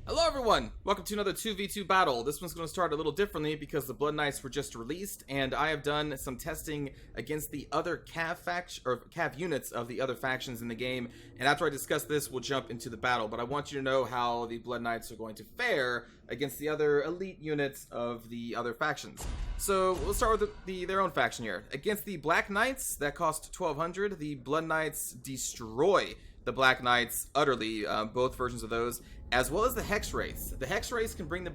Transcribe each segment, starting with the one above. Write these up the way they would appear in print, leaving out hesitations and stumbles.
Hello everyone! Welcome to another 2v2 battle. This one's going to start a little differently because the Blood Knights were just released, and I have done some testing against the other cav units of the other factions in the game. And after I discuss this, we'll jump into the battle. But I want you to know how the Blood Knights are going to fare against the other elite units of the other factions. So we'll start with their own faction here. Against the Black Knights, that cost 1200. The Blood Knights destroy the Black Knights utterly, both versions of those, as well as the Hex Wraiths. The Hex Wraiths can bring the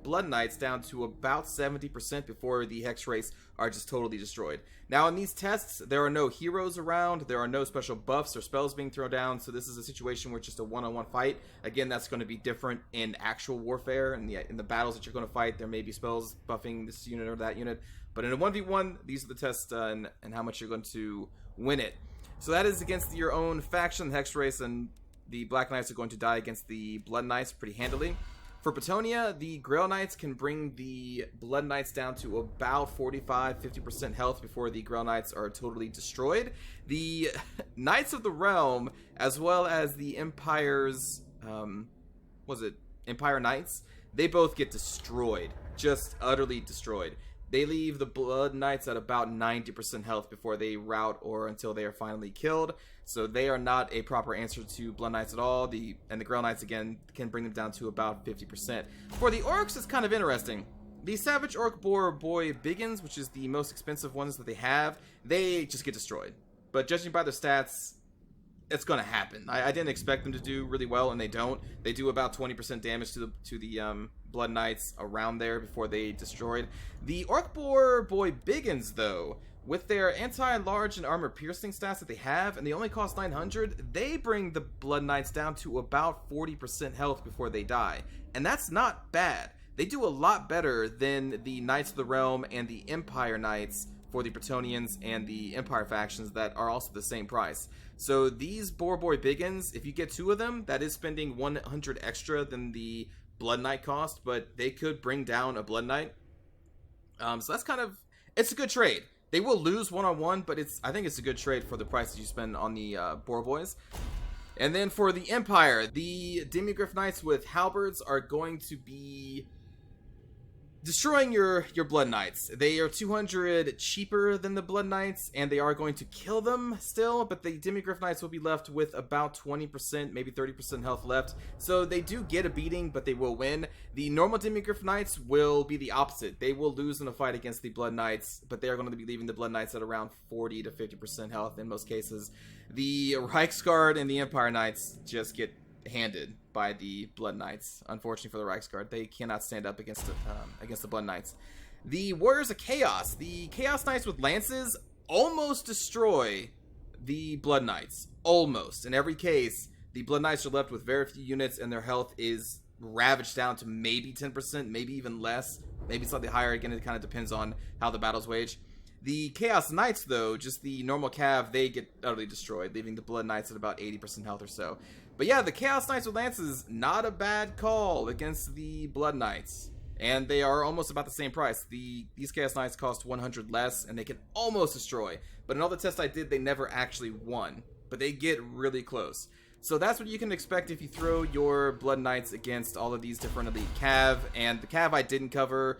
Blood Knights down to about 70% before the Hex Wraiths are just totally destroyed. Now in these tests, there are no heroes around, there are no special buffs or spells being thrown down, so this is a situation where it's just a one-on-one fight. Again, that's going to be different in actual warfare. In the battles that you're going to fight, there may be spells buffing this unit or that unit, but in a 1v1, these are the tests and how much you're going to win it. So that is against your own faction, the Hex Wraiths, and the Black Knights are going to die against the Blood Knights pretty handily. For Petonia, the Grail Knights can bring the Blood Knights down to about 45-50% health before the Grail Knights are totally destroyed. The Knights of the Realm, as well as the Empire's, Empire Knights, they both get destroyed. Just utterly destroyed. They leave the Blood Knights at about 90% health before they rout or until they are finally killed. So they are not a proper answer to Blood Knights at all. And the Grail Knights, again, can bring them down to about 50%. For the Orcs, it's kind of interesting. The Savage Orc Boar Boy Biggins, which is the most expensive ones that they have, they just get destroyed. But judging by their stats, it's going to happen. I didn't expect them to do really well, and they don't. They do about 20% damage to the Blood Knights around there before they destroyed. The Orc Boar Boy Biggins, though, with their anti-large and armor piercing stats that they have, and they only cost 900, they bring the Blood Knights down to about 40% health before they die. And that's not bad. They do a lot better than the Knights of the Realm and the Empire Knights for the Bretonians and the Empire factions that are also the same price. So these Boar Boy Biggins, if you get two of them, that is spending 100 extra than the Blood Knight cost, but they could bring down a Blood Knight. So that's kind of, it's a good trade. They will lose one-on-one, but I think it's a good trade for the price that you spend on the Boar Boys. And then for the Empire, the Demigryph Knights with halberds are going to be destroying your Blood Knights. They are 200 cheaper than the Blood Knights, and they are going to kill them still, but the Demigryph Knights will be left with about 20%, maybe 30% health left. So they do get a beating, but they will win. The normal Demigryph Knights will be the opposite. They will lose in a fight against the Blood Knights, but they are going to be leaving the Blood Knights at around 40 to 50% health in most cases. The Reiksguard and the Empire Knights just get handed by the Blood Knights. Unfortunately for the Reiksguard, they cannot stand up against the Blood Knights. The Warriors of Chaos, the Chaos Knights with lances, almost destroy the Blood Knights. Almost. In every case, the Blood Knights are left with very few units, and their health is ravaged down to maybe 10%, maybe even less, maybe slightly higher. Again, it kind of depends on how the battles wage. The Chaos Knights, though, just the normal cav, they get utterly destroyed, leaving the Blood Knights at about 80% health or so. But yeah, the Chaos Knights with lances, not a bad call against the Blood Knights. And they are almost about the same price. These Chaos Knights cost 100 less, and they can almost destroy. But in all the tests I did, they never actually won. But they get really close. So that's what you can expect if you throw your Blood Knights against all of these different elite cav. And the cav I didn't cover,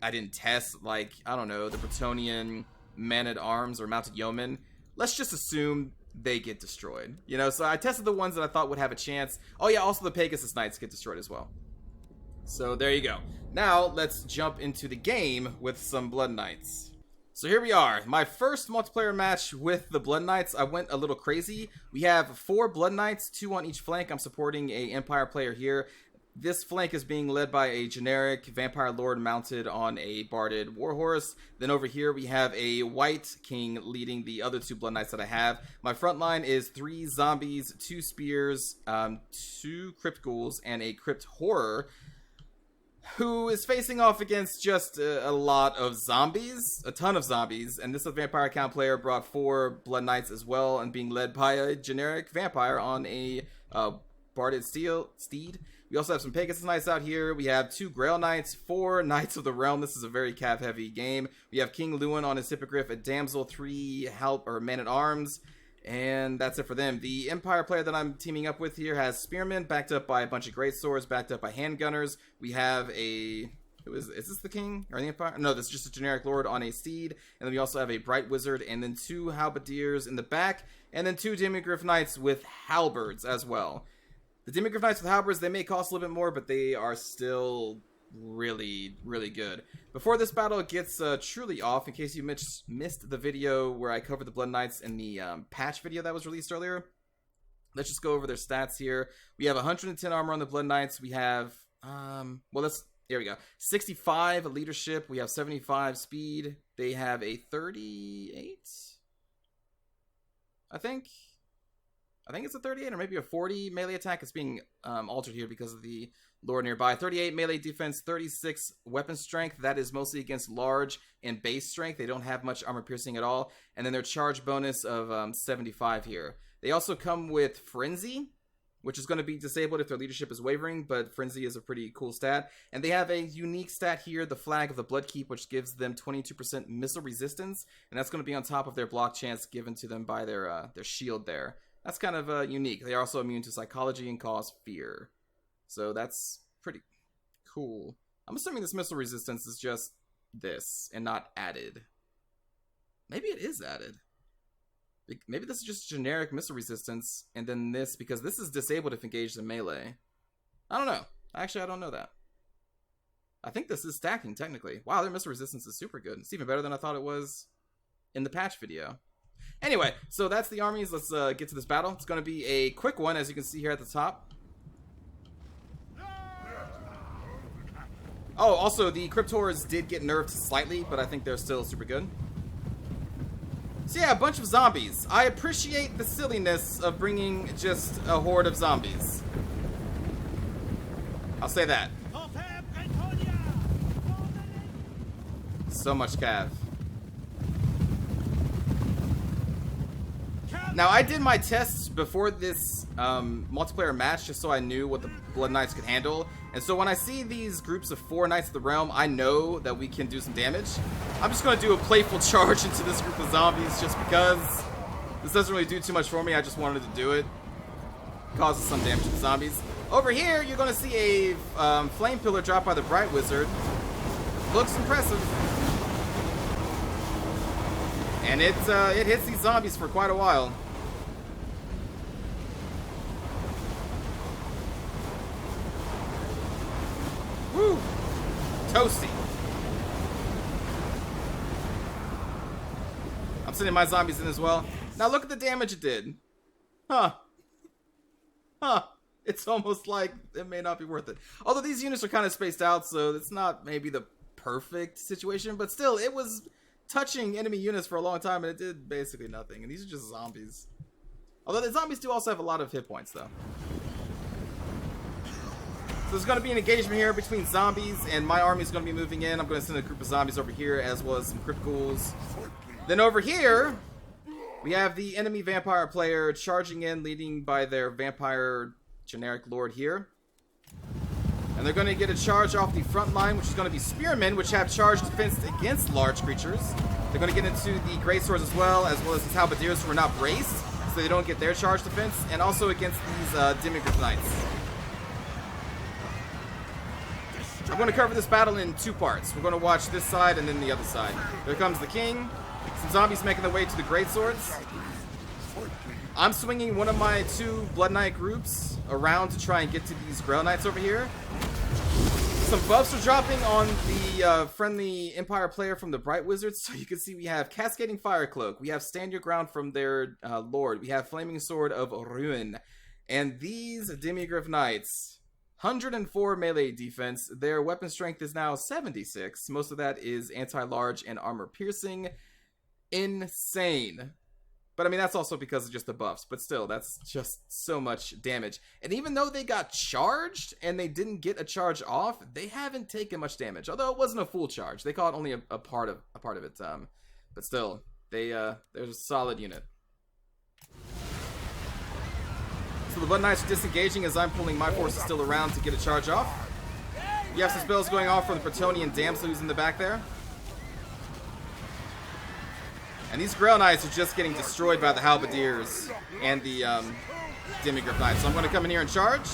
I didn't test, like, I don't know, the Bretonian Man-at-Arms or Mounted Yeomen. Let's just assume they get destroyed. You know, so I tested the ones that I thought would have a chance. Oh yeah, also the Pegasus Knights get destroyed as well. So there you go. Now, let's jump into the game with some Blood Knights. So here we are. My first multiplayer match with the Blood Knights, I went a little crazy. We have 4 Blood Knights, 2 on each flank. I'm supporting a Empire player here. This flank is being led by a generic Vampire Lord mounted on a barded Warhorse. Then over here we have a White King leading the other 2 Blood Knights that I have. My front line is 3 Zombies, 2 Spears, 2 Crypt Ghouls, and a Crypt Horror, who is facing off against just a lot of zombies, a ton of zombies. And this Vampire account player brought 4 Blood Knights as well, and being led by a generic Vampire on a barded steed. We also have some Pegasus Knights out here. We have 2 Grail Knights, 4 Knights of the Realm. This is a very cav-heavy game. We have King Lewin on his Hippogriff, a Damsel, 3 Men-at-Arms, And that's it for them. The Empire player that I'm teaming up with here has Spearmen, backed up by a bunch of Great Swords, backed up by Handgunners. We have a... is this the King? Or the Empire? No, this is just a generic Lord on a steed. And then we also have a Bright Wizard, and then 2 Halberdiers in the back, and then 2 Demigryph Knights with Halberds as well. The Demigryph Knights with Halberds, they may cost a little bit more, but they are still really, really good. Before this battle gets truly off, in case you missed the video where I covered the Blood Knights in the patch video that was released earlier, let's just go over their stats here. We have 110 armor on the Blood Knights. We have, here we go, 65 leadership. We have 75 speed. They have a 38, I think it's a 38 or maybe a 40 melee attack. It's being altered here because of the Lord nearby. 38 melee defense, 36 weapon strength. That is mostly against large and base strength. They don't have much armor piercing at all. And then their charge bonus of 75 here. They also come with Frenzy, which is going to be disabled if their leadership is wavering, but Frenzy is a pretty cool stat. And they have a unique stat here, the Flag of the Bloodkeep, which gives them 22% missile resistance. And that's going to be on top of their block chance given to them by their shield there. That's kind of unique. They are also immune to psychology and cause fear. So that's pretty cool. I'm assuming this missile resistance is just this and not added. Maybe it is added. Maybe this is just generic missile resistance, and then this, because this is disabled if engaged in melee. I don't know. Actually, I don't know that. I think this is stacking, technically. Wow, their missile resistance is super good. It's even better than I thought it was in the patch video. Anyway, so that's the armies. Let's get to this battle. It's going to be a quick one, as you can see here at the top. Oh, also, the Cryptors did get nerfed slightly, but I think they're still super good. So yeah, a bunch of zombies. I appreciate the silliness of bringing just a horde of zombies. I'll say that. So much cav. Now, I did my tests before this multiplayer match just so I knew what the Blood Knights could handle. And so when I see these groups of 4 Knights of the Realm, I know that we can do some damage. I'm just going to do a playful charge into this group of zombies just because this doesn't really do too much for me. I just wanted to do it. Causes some damage to the zombies. Over here, you're going to see a Flame Pillar drop by the Bright Wizard. Looks impressive. And it hits these zombies for quite a while. Woo! Toasty. I'm sending my zombies in as well. Now look at the damage it did. Huh. It's almost like it may not be worth it. Although these units are kind of spaced out, so it's not maybe the perfect situation, but still, it was touching enemy units for a long time, and it did basically nothing. And these are just zombies. Although the zombies do also have a lot of hit points, though. So there's going to be an engagement here between zombies, and my army is going to be moving in. I'm going to send a group of zombies over here, as well as some crypt ghouls. Then over here, we have the enemy vampire player charging in, leading by their vampire generic lord here. And they're going to get a charge off the front line, which is going to be spearmen, which have charge defense against large creatures. They're going to get into the great swords as well as these halberdiers who are not braced, so they don't get their charge defense, and also against these Demigryph Knights. I'm going to cover this battle in 2 parts. We're going to watch this side and then the other side. Here comes the king. Some zombies making their way to the great swords. I'm swinging one of my 2 Blood Knight groups around to try and get to these Grail Knights over here. Some buffs are dropping on the friendly Empire player from the Bright Wizards. So you can see we have Cascading Fire Cloak. We have Stand Your Ground from their Lord. We have Flaming Sword of Ruin. And these Demigryph Knights, 104 melee defense. Their weapon strength is now 76. Most of that is anti-large and armor piercing. Insane. But I mean, that's also because of just the buffs. But still, that's just so much damage. And even though they got charged and they didn't get a charge off, they haven't taken much damage. Although it wasn't a full charge. They caught only a part of it. But still, they're a solid unit. So the Blood Knights are disengaging as I'm pulling my forces still around to get a charge off. You have some spells going off from the Bretonian Damsel who's in the back there. And these Grail Knights are just getting destroyed by the Halberdiers and the Demigryph Knights. So I'm going to come in here and charge.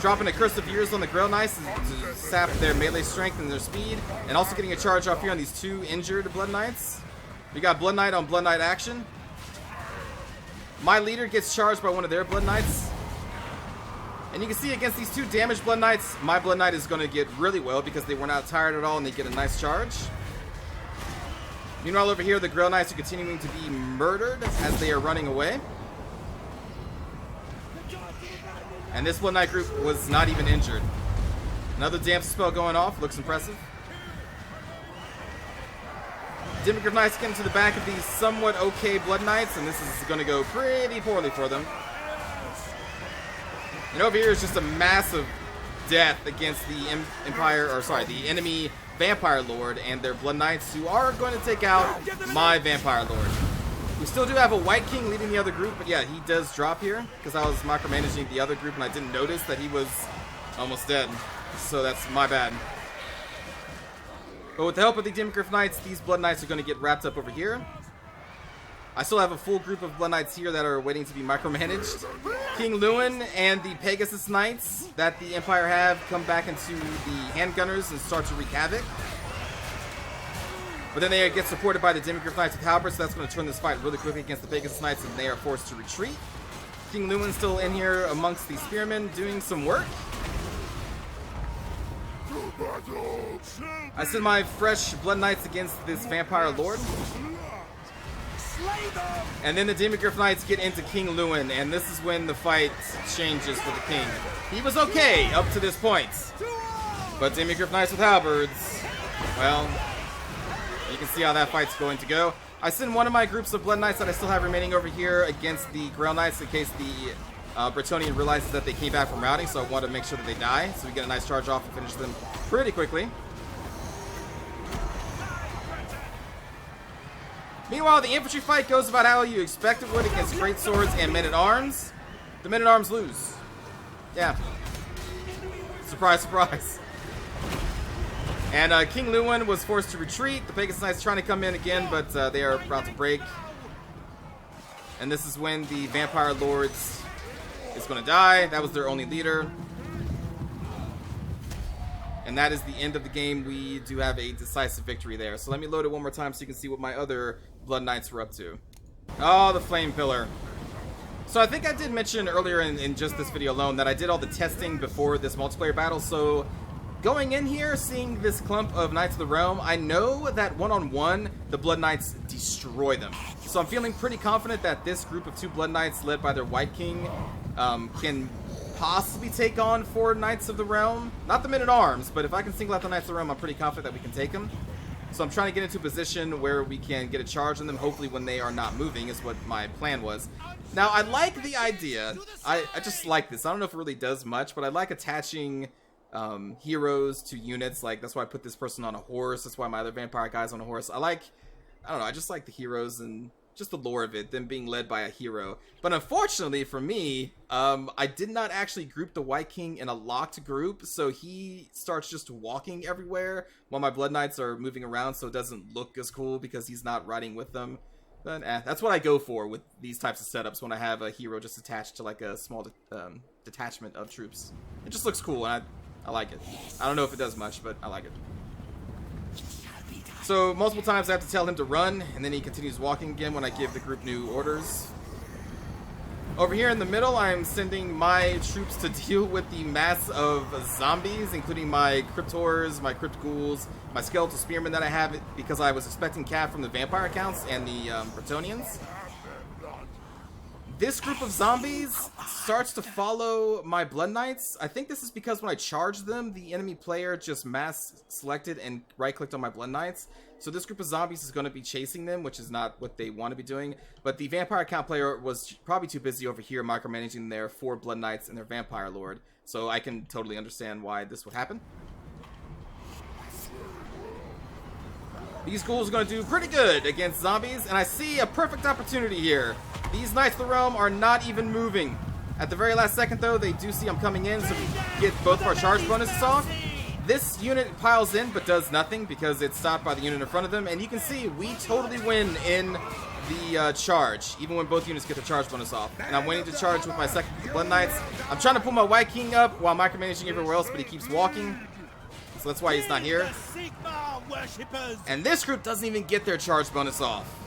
Dropping a Curse of Years on the Grail Knights to sap their melee strength and their speed. And also getting a charge off here on these 2 injured Blood Knights. We got Blood Knight on Blood Knight action. My leader gets charged by one of their Blood Knights. And you can see against these 2 damaged Blood Knights, my Blood Knight is going to get really well because they were not tired at all and they get a nice charge. Meanwhile, over here, the Grail Knights are continuing to be murdered as they are running away. And this Blood Knight group was not even injured. Another damp spell going off. Looks impressive. Demigryph Knights get into the back of these somewhat okay Blood Knights, and this is going to go pretty poorly for them. And over here is just a massive death against the the enemy Vampire Lord and their Blood Knights, who are going to take out my Vampire Lord. We still do have a White King leading the other group, but yeah, he does drop here because I was micromanaging the other group and I didn't notice that he was almost dead. So that's my bad. But with the help of the Demigryph Knights, these Blood Knights are going to get wrapped up over here. I still have a full group of Blood Knights here that are waiting to be micromanaged. King Lewin and the Pegasus Knights that the Empire have come back into the handgunners and start to wreak havoc. But then they get supported by the Demigryph Knights with halberds, so that's going to turn this fight really quickly against the Pegasus Knights, and they are forced to retreat. King Lewin's still in here amongst the spearmen doing some work. I send my fresh Blood Knights against this Vampire Lord. And then the Demigryph Knights get into King Lewin, and this is when the fight changes for the king. He was okay up to this point. But Demigryph Knights with halberds, well, you can see how that fight's going to go. I send one of my groups of Blood Knights that I still have remaining over here against the Grail Knights in case the Bretonnian realizes that they came back from routing, so I want to make sure that they die. So we get a nice charge off and finish them pretty quickly. Meanwhile, the infantry fight goes about how you expect it would against great swords and men-at-arms. The men-at-arms lose. Yeah. Surprise, surprise. And King Lewin was forced to retreat. The Pegasus Knights trying to come in again, but they are about to break. And this is when the Vampire Lords is going to die. That was their only leader. And that is the end of the game. We do have a decisive victory there. So let me load it one more time so you can see what my other Blood Knights were up to. Oh, the Flame Pillar. So I think I did mention earlier in just this video alone that I did all the testing before this multiplayer battle. So going in here, seeing this clump of Knights of the Realm, I know that one-on-one, the Blood Knights destroy them. So I'm feeling pretty confident that this group of 2 Blood Knights led by their White King can possibly take on 4 Knights of the Realm. Not the men-at-arms, but if I can single out the Knights of the Realm, I'm pretty confident that we can take them. So I'm trying to get into a position where we can get a charge on them, hopefully when they are not moving, is what my plan was. Now, I like the idea. I just like this. I don't know if it really does much, but I like attaching heroes to units. Like, that's why I put this person on a horse. That's why my other vampire guy's on a horse. I don't know, I just like the heroes and just the lore of it, them being led by a hero. But unfortunately for me, I did not actually group the White King in a locked group, so he starts just walking everywhere while my Blood Knights are moving around, so it doesn't look as cool because he's not riding with them. But that's what I go for with these types of setups when I have a hero just attached to like a small detachment of troops. It just looks cool, and I like it. I don't know if it does much, but I like it. So multiple times I have to tell him to run, and then he continues walking again when I give the group new orders. Over here in the middle, I'm sending my troops to deal with the mass of zombies, including my Cryptors, my Crypt Ghouls, my Skeletal Spearmen that I have because I was expecting cav from the Vampire accounts and the Bretonians. This group of zombies starts to follow my Blood Knights. I think this is because when I charged them, the enemy player just mass selected and right-clicked on my Blood Knights. So this group of zombies is going to be chasing them, which is not what they want to be doing. But the Vampire account player was probably too busy over here micromanaging their 4 Blood Knights and their Vampire Lord. So I can totally understand why this would happen. These ghouls are going to do pretty good against zombies, and I see a perfect opportunity here. These Knights of the Realm are not even moving. At the very last second, though, they do see I'm coming in, so we get both of our charge bonuses off. This unit piles in but does nothing because it's stopped by the unit in front of them. And you can see we totally win in the charge, even when both units get the charge bonus off. And I'm waiting to charge with my second Blood Knights. I'm trying to pull my White King up while micromanaging everywhere else, but he keeps walking. So that's why he's not here. And this group doesn't even get their charge bonus off.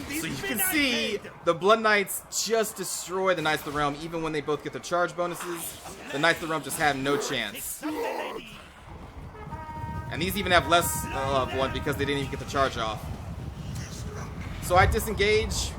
So you can see the Blood Knights just destroy the Knights of the Realm even when they both get their charge bonuses. The Knights of the Realm just have no chance. And these even have less of one because they didn't even get the charge off. So I disengage.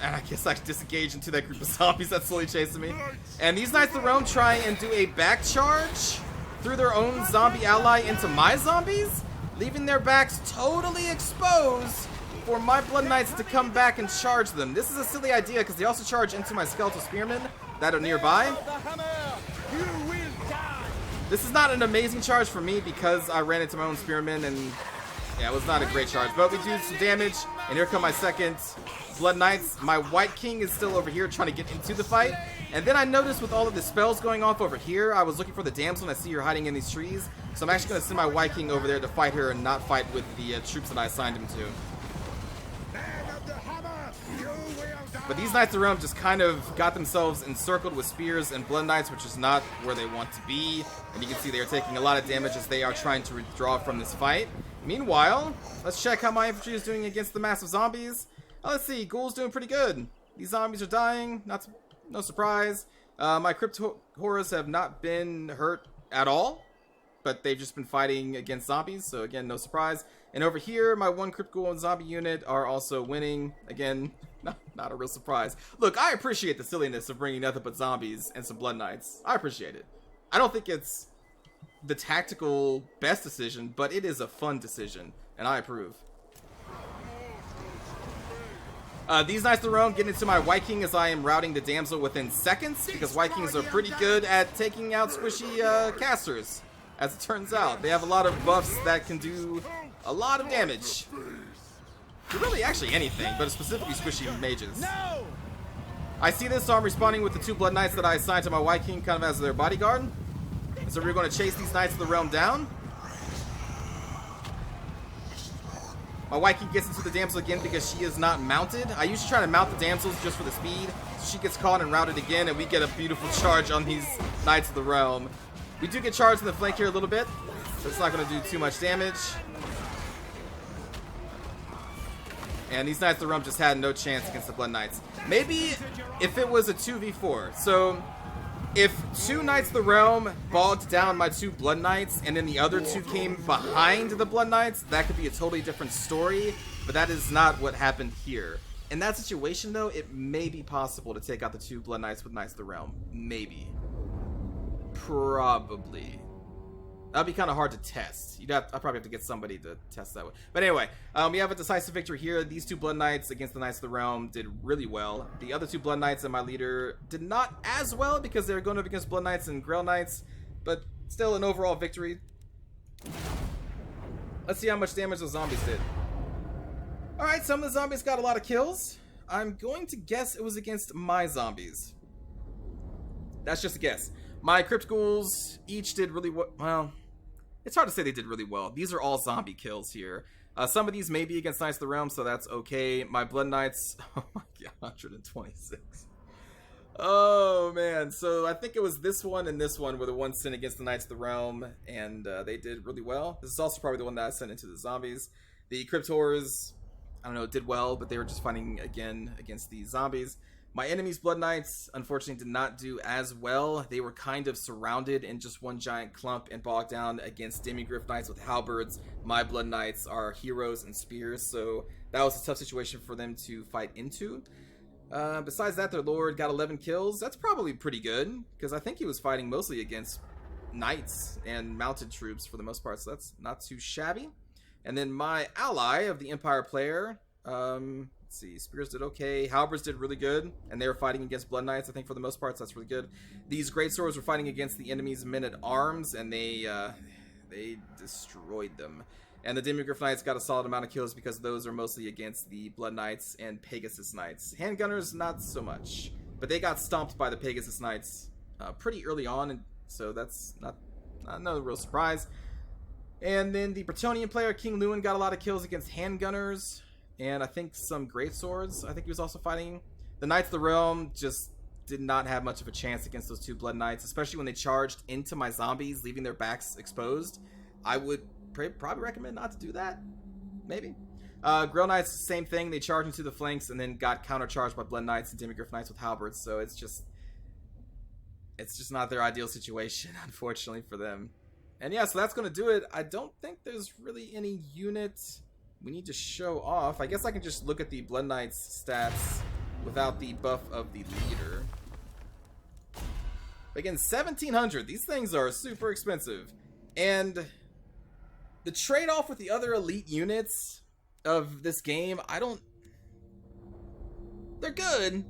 And I guess I disengage into that group of zombies that's slowly chasing me. And these Knights of the Realm try and do a back charge through their own zombie ally into my zombies, leaving their backs totally exposed for my Blood Knights to come back and charge them. This is a silly idea because they also charge into my Skeletal Spearmen that are nearby. This is not an amazing charge for me because I ran into my own Spearmen and yeah, it was not a great charge. But we do some damage and here come my second Blood Knights. My White King is still over here trying to get into the fight. And then I noticed with all of the spells going off over here, I was looking for the damsel and I see her hiding in these trees. So I'm actually going to send my White King over there to fight her and not fight with the troops that I assigned him to. But these Knights of the Realm just kind of got themselves encircled with spears and Blood Knights, which is not where they want to be. And you can see they are taking a lot of damage as they are trying to withdraw from this fight. Meanwhile, let's check how my infantry is doing against the massive zombies. Let's see, Ghoul's doing pretty good. These zombies are dying, no surprise. My Crypt Horrors have not been hurt at all, but they've just been fighting against zombies, so again, no surprise. And over here, my one Crypt Ghoul and zombie unit are also winning. Again, not a real surprise. Look, I appreciate the silliness of bringing nothing but zombies and some Blood Knights. I appreciate it. I don't think it's the tactical best decision, but it is a fun decision, and I approve. These Knights of the Realm get into my White King as I am routing the damsel within seconds, because White Kings are pretty good at taking out squishy casters. As it turns out, they have a lot of buffs that can do a lot of damage. Really, actually anything, but specifically squishy mages. I see this, so I'm responding with the two Blood Knights that I assigned to my White King kind of as their bodyguard. So we're going to chase these Knights of the Realm down. My White King gets into the damsel again because she is not mounted. I usually try to mount the damsels just for the speed. So she gets caught and routed again, and we get a beautiful charge on these Knights of the Realm. We do get charged in the flank here a little bit, but it's not going to do too much damage. And these Knights of the Realm just had no chance against the Blood Knights. Maybe if it was a 2v4. So if two Knights of the Realm bogged down my two Blood Knights and then the other two came behind the Blood Knights, that could be a totally different story. But that is not what happened here. In that situation, though, it may be possible to take out the two Blood Knights with Knights of the Realm. Maybe. Probably. That'd be kind of hard to test. I'd probably have to get somebody to test that way. But anyway, we have a decisive victory here. These two Blood Knights against the Knights of the Realm did really well. The other two Blood Knights and my leader did not as well because they were going up against Blood Knights and Grail Knights. But still an overall victory. Let's see how much damage those zombies did. Alright, some of the zombies got a lot of kills. I'm going to guess it was against my zombies. That's just a guess. My Crypt Ghouls each did really well. It's hard to say they did really well. These are all zombie kills here. Some of these may be against Knights of the Realm, so that's okay. My Blood Knights, oh my god, 126. Oh man, so I think it was this one and this one were the ones sent against the Knights of the Realm, and they did really well. This is also probably the one that I sent into the zombies. The Crypt Horrors, I don't know, did well, but they were just fighting again against the zombies. My enemy's Blood Knights, unfortunately, did not do as well. They were kind of surrounded in just one giant clump and bogged down against Demigryph Knights with halberds. My Blood Knights are heroes and spears, so that was a tough situation for them to fight into. Besides that, their Lord got 11 kills. That's probably pretty good, because I think he was fighting mostly against knights and mounted troops for the most part, so that's not too shabby. And then my ally of the Empire player, let's see, spears did okay, halberds did really good, and they were fighting against Blood Knights, I think, for the most part, so that's really good. These great swords were fighting against the enemy's men-at-arms, and they destroyed them. And the Demigryph Knights got a solid amount of kills because those are mostly against the Blood Knights and Pegasus Knights. Handgunners, not so much, but they got stomped by the Pegasus Knights, pretty early on, and so that's not no real surprise. And then the Bretonnian player, King Lewin, got a lot of kills against handgunners, and I think some greatswords. I think he was also fighting. The Knights of the Realm just did not have much of a chance against those two Blood Knights, especially when they charged into my zombies, leaving their backs exposed. I would probably recommend not to do that. Maybe. Grail Knights, same thing. They charged into the flanks and then got countercharged by Blood Knights and Demigryph Knights with halberds. So it's just not their ideal situation, unfortunately, for them. And yeah, so that's going to do it. I don't think there's really any unit we need to show off. I guess I can just look at the Blood Knights stats without the buff of the leader. Again, 1,700. These things are super expensive. And the trade-off with the other elite units of this game, they're good.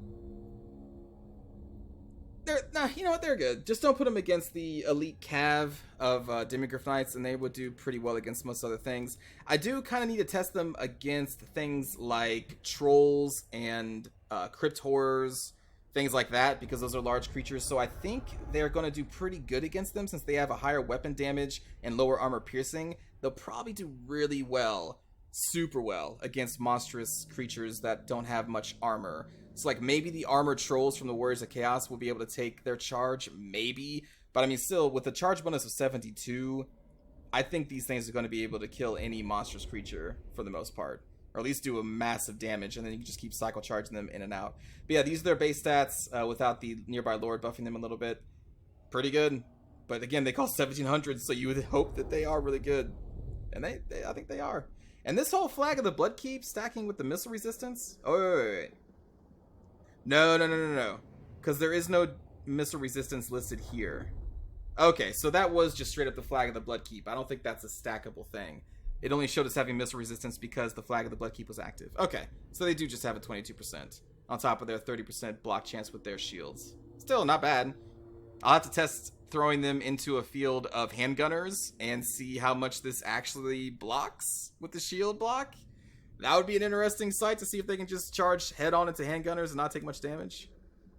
You know what? They're good. Just don't put them against the elite cav of Demigryph Knights, and they would do pretty well against most other things. I do kind of need to test them against things like trolls and crypt horrors, things like that, because those are large creatures. So I think they're going to do pretty good against them since they have a higher weapon damage and lower armor piercing. They'll probably do really well, super well, against monstrous creatures that don't have much armor. So, like, maybe the armored trolls from the Warriors of Chaos will be able to take their charge, maybe. But, I mean, still, with the charge bonus of 72, I think these things are going to be able to kill any monstrous creature for the most part. Or at least do a massive damage, and then you can just keep cycle charging them in and out. But yeah, these are their base stats without the Nearby Lord buffing them a little bit. Pretty good. But, again, they cost 1,700, so you would hope that they are really good. And I think they are. And this whole Flag of the Bloodkeep stacking with the missile resistance? Oh, wait. No. Because there is no missile resistance listed here. Okay, so that was just straight up the Flag of the Bloodkeep. I don't think that's a stackable thing. It only showed us having missile resistance because the Flag of the Bloodkeep was active. Okay, so they do just have a 22% on top of their 30% block chance with their shields. Still, not bad. I'll have to test throwing them into a field of handgunners and see how much this actually blocks with the shield block. That would be an interesting sight to see if they can just charge head-on into handgunners and not take much damage.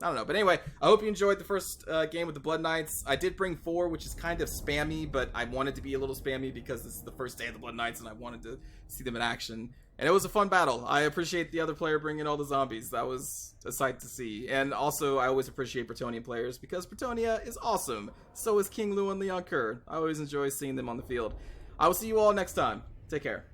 I don't know. But anyway, I hope you enjoyed the first game with the Blood Knights. I did bring 4, which is kind of spammy, but I wanted to be a little spammy because this is the first day of the Blood Knights and I wanted to see them in action. And it was a fun battle. I appreciate the other player bringing all the zombies. That was a sight to see. And also, I always appreciate Bretonnian players because Bretonia is awesome. So is King Lewin Leon Kerr. I always enjoy seeing them on the field. I will see you all next time. Take care.